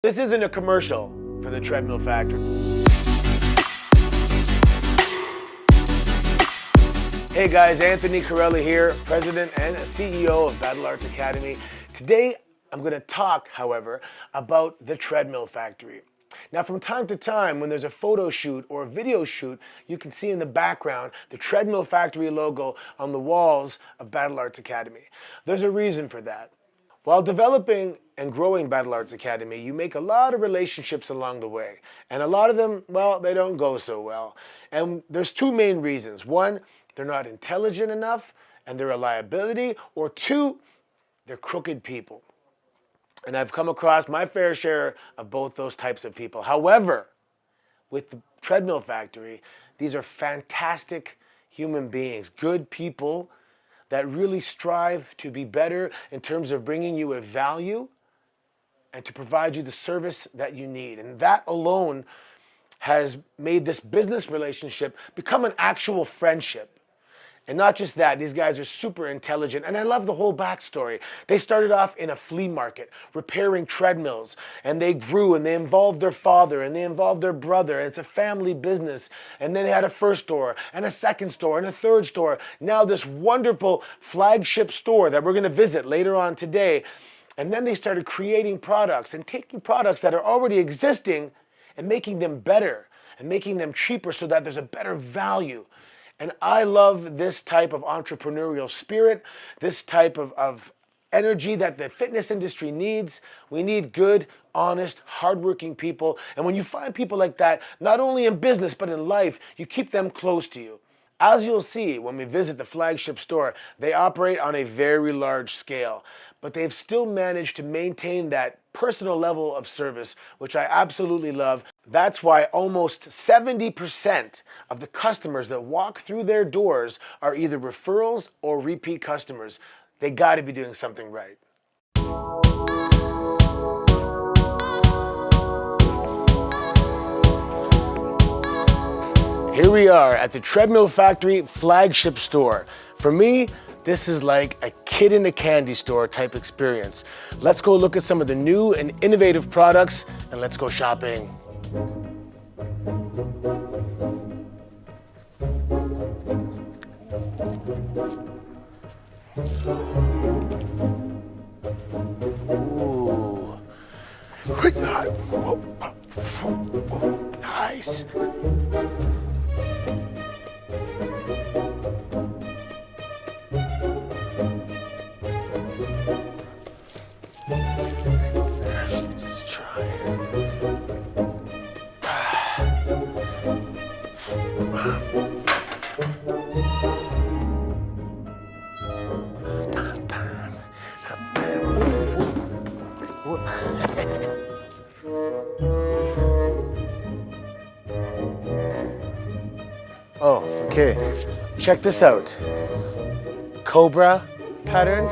This isn't a commercial for the treadmill factory. Hey guys, Anthony Corelli here, President and CEO of Battle Arts Academy. Today, I'm going to talk, however, about the treadmill factory. Now, from time to time, when there's a photo shoot or a video shoot, you can see in the background the treadmill factory logo on the walls of Battle Arts Academy. There's a reason for that. While developing and growing Battle Arts Academy, you make a lot of relationships along the way. And a lot of them, well, they don't go so well. And there's two main reasons. One, they're not intelligent enough and they're a liability. Or two, they're crooked people. And I've come across my fair share of both those types of people. However, with the treadmill factory, these are fantastic human beings, good people that really strive to be better in terms of bringing you a value and to provide you the service that you need. And that alone has made this business relationship become an actual friendship. And not just that, these guys are super intelligent, and I love the whole backstory. They started off in a flea market, repairing treadmills, and they grew, and they involved their father, and they involved their brother, and it's a family business. And then they had a first store, and a second store, and a third store. Now this wonderful flagship store that we're gonna visit later on today. And then they started creating products, and taking products that are already existing, and making them better, and making them cheaper so that there's a better value. And I love this type of entrepreneurial spirit, this type of energy that the fitness industry needs. We need good, honest, hardworking people. And when you find people like that, not only in business, but in life, you keep them close to you. As you'll see when we visit the flagship store, they operate on a very large scale, but they've still managed to maintain that personal level of service, which I absolutely love. That's why almost 70% of the customers that walk through their doors are either referrals or repeat customers. They got to be doing something right. Here we are at the Treadmill Factory flagship store. For me, this is like a kid in a candy store type experience. Let's go look at some of the new and innovative products, and let's go shopping. Ooh. Nice. Let's try it. Oh, okay. Check this out. Cobra pattern.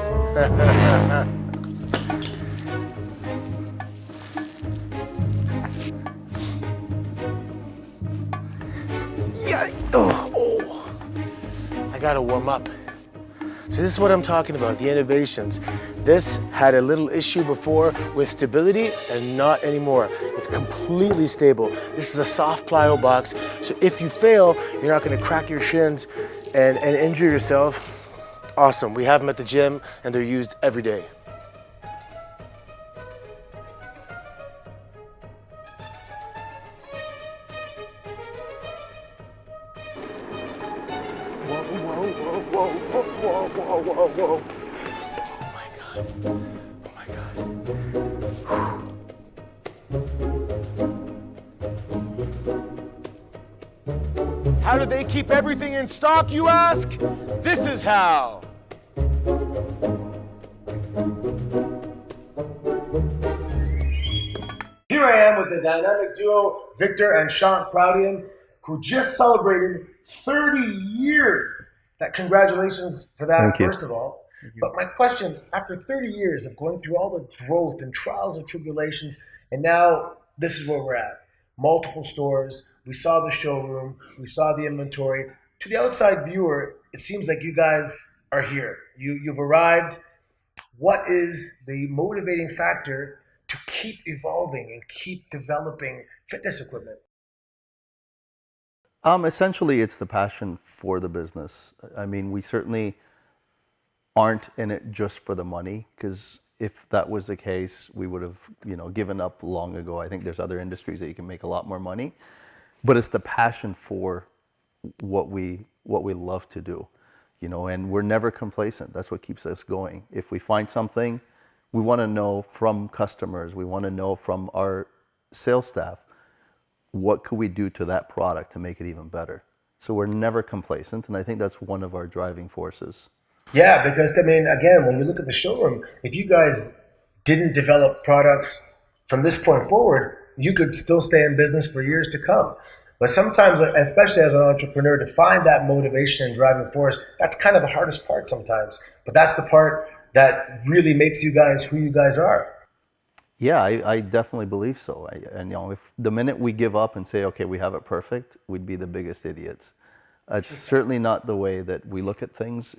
Yeah. Oh. I gotta warm up. So this is what I'm talking about, the innovations. This had a little issue before with stability and not anymore. It's completely stable. This is a soft plyo box, so if you fail, you're not gonna crack your shins and injure yourself. Awesome, we have them at the gym and they're used every day. Whoa, whoa, whoa, whoa, whoa, whoa, whoa, whoa. Oh my God. Oh my God. How do they keep everything in stock, you ask? This is how. Here I am with the dynamic duo, Victor and Sean Proudian, who just celebrated 30 years. Congratulations for that, Thank you. first of all. But my question, after 30 years of going through all the growth and trials and tribulations, and now this is where we're at. Multiple stores, we saw the showroom, we saw the inventory. To the outside viewer, it seems like you guys are here. You've arrived. What is the motivating factor to keep evolving and keep developing fitness equipment? Essentially, it's the passion for the business. I mean, we certainly aren't in it just for the money, because if that was the case, we would have, given up long ago. I think there's other industries that you can make a lot more money, but it's the passion for what we love to do, and we're never complacent. That's what keeps us going. If we find something, we want to know from customers, we want to know from our sales staff, what could we do to that product to make it even better? So we're never complacent, and I think that's one of our driving forces. Yeah, because I mean, again, when you look at the showroom, if you guys didn't develop products from this point forward, you could still stay in business for years to come. But sometimes, especially as an entrepreneur, to find that motivation and driving force, that's kind of the hardest part sometimes. But that's the part that really makes you guys who you guys are. Yeah, I definitely believe so. And if the minute we give up and say, okay, we have it perfect, we'd be the biggest idiots. It's certainly not the way that we look at things.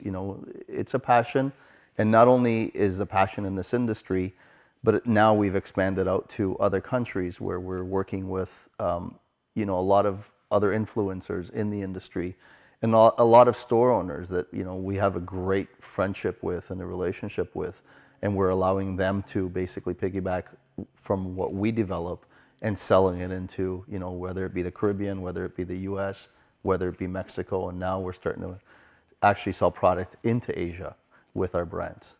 It's a passion, and not only is a passion in this industry, but now we've expanded out to other countries where we're working with, a lot of other influencers in the industry, and a lot of store owners that we have a great friendship with and a relationship with, and we're allowing them to basically piggyback from what we develop and selling it into, whether it be the Caribbean, whether it be the U.S., whether it be Mexico, and now we're starting to actually sell product into Asia with our brands.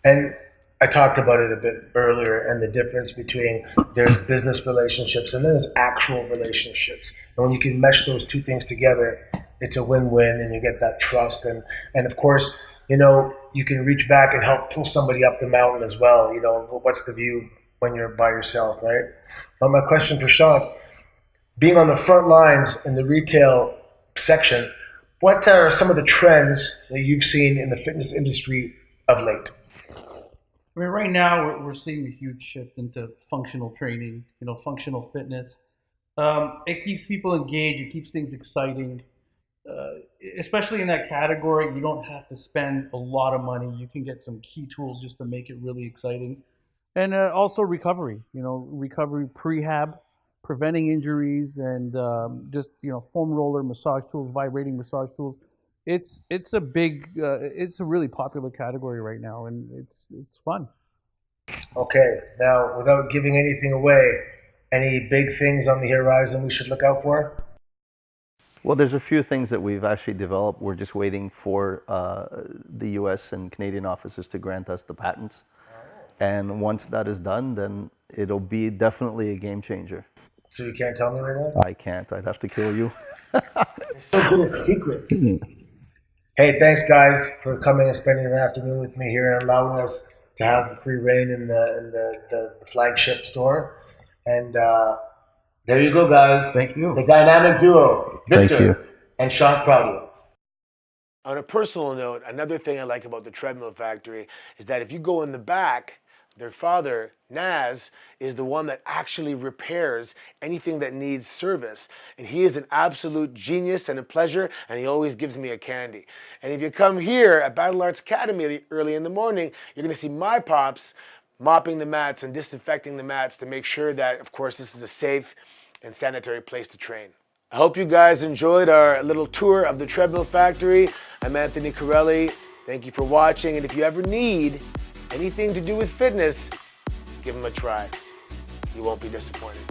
And I talked about it a bit earlier, and the difference between there's business relationships and then there's actual relationships. And when you can mesh those two things together, it's a win-win, and you get that trust. And of course, you can reach back and help pull somebody up the mountain as well. What's the view when you're by yourself, right? But my question for Sean, being on the front lines in the retail section, what are some of the trends that you've seen in the fitness industry of late? I mean, right now we're seeing a huge shift into functional training, functional fitness. It keeps people engaged. It keeps things exciting. Especially in that category, you don't have to spend a lot of money. You can get some key tools just to make it really exciting. And also recovery, recovery prehab, preventing injuries, and just foam roller massage tools, vibrating massage tools. It's a big, it's a really popular category right now, and it's fun. Okay, now without giving anything away, any big things on the horizon we should look out for? Well, there's a few things that we've actually developed. We're just waiting for the US and Canadian offices to grant us the patents. And once that is done, then it'll be definitely a game changer. So you can't tell me right now? I can't. I'd have to kill you. You're so good at secrets. Hey, thanks guys for coming and spending the afternoon with me here and allowing us to have the free reign in the flagship store. And there you go, guys. Thank you. The dynamic duo, Thank you. Victor and Sean Proudio. On a personal note, another thing I like about the Treadmill Factory is that if you go in the back, their father, Naz, is the one that actually repairs anything that needs service. And he is an absolute genius and a pleasure, and he always gives me a candy. And if you come here at Battle Arts Academy early in the morning, you're going to see my pops mopping the mats and disinfecting the mats to make sure that, of course, this is a safe and sanitary place to train. I hope you guys enjoyed our little tour of the Treadmill Factory. I'm Anthony Corelli. Thank you for watching, and if you ever need anything to do with fitness, give them a try. You won't be disappointed.